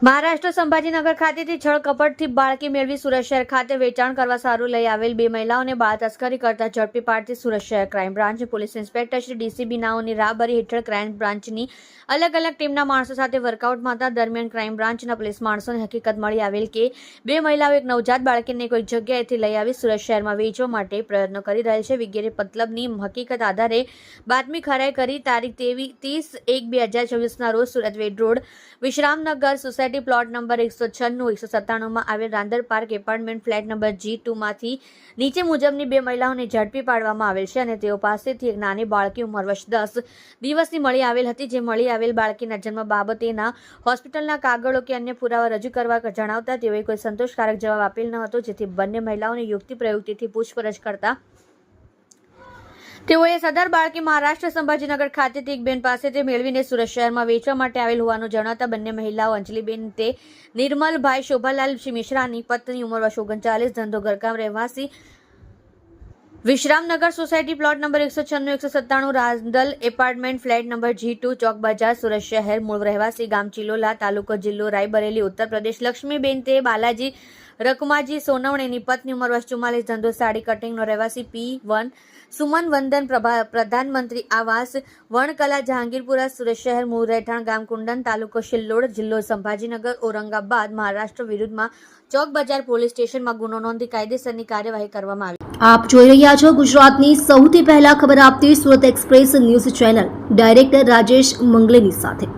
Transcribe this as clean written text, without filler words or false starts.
મહારાષ્ટ્ર સંભાજીનગર ખાતેથી છળ કપટથી બાળકી મેળવી સુરત શહેર ખાતે વેચાણ કરવા સારું લઈ આવેલ બે મહિલાઓને બાળ તસ્કરી કરતા ઝડપી પાડતી સુરત શહેર crime branch police inspector Shri DCB નાઓની રાહબરી હેઠળ ક્રાઇમ બ્રાન્ચની અલગ અલગ ટીમના માણસો સાથે વર્કઆઉટમાં હતા. દરમિયાન ક્રાઇમ બ્રાન્ચના પોલીસ માણસોને હકીકત મળી આવેલ કે બે મહિલાઓ એક નવજાત બાળકીને કોઈક જગ્યાએથી લઈ આવી સુરત શહેરમાં વેચવા માટે પ્રયત્નો કરી રહેલ છે. વગેરે મતલબની હકીકત આધારે બાતમી ખરાઈ કરી તારીખ 30/1/2024 રોજ Surat Ved road Vishramnagar society plot number 196-197 માં આવેલ Randar park apartment flat number G2 માંથી નીચે મુજબની બે મહિલાઓને ઝડપી પાડવામાં આવેલ છે અને તેઓ પાસેથી એક નાની બાળકી ઉંમર વર્ષ 10 દિવસની મળી આવેલ હતી. જે મળી આવેલ બાળકીના જન્મ બાબતેના હોસ્પિટલના કાગળો કે અન્ય પુરાવા રજૂ કરવા જણાવતા તેઓએ કોઈ સંતોષકારક જવાબ આપેલ ન હતો, જેથી બંને મહિલાઓને યુક્તિ પ્રયુક્તિથી પૂછપરછ કરતા તેઓએ સદર બાળકી મહારાષ્ટ્ર સંભાજીનગર ખાતેથી એક બેન પાસેથી મેળવીને સુરત શહેરમાં વેચવા માટે આવેલ હોવાનું જણાવતા બંને મહિલાઓ અંજલિબેન તે નિર્મલભાઈ શોભાલાલ મિશ્રાની પત્ની ઉંમર વર્ષ 39, ધંધો ઘરકામ, રહેવાસી Vishramnagar society plot number 196-197 Randal apartment flat number G2 Chowk Bazaar Surat શહેર, મૂળ રહેવાસી ગામ ચિલોલા, તાલુકો જિલ્લો રાયબરેલી, ઉત્તર પ્રદેશ. લક્ષ્મીબેન તે બાલાજી રકમાજી સોનવણેની પત્ની ઉંમર વર્ષ 44, ધંધો સાડી કટિંગનો, રહેવાસી P1. સુમન વંદન પ્રધાનમંત્રી આવાસ વણકલા જહાંગીરપુરા સુરત શહેર, મૂળ રહેઠાણ ગામ કુંડન, તાલુકો શિલ્લોડ, જિલ્લો સંભાજીનગર, ઔરંગાબાદ, મહારાષ્ટ્ર વિરુદ્ધમાં ચોક બજાર પોલીસ સ્ટેશનમાં ગુનો નોંધી કાયદેસરની કાર્યવાહી કરવામાં આવી. આપ જોઈ રહ્યા છો ગુજરાતની સૌથી પહેલા ખબર આપતી Surat express news channel director Rajesh મંગલેની સાથે.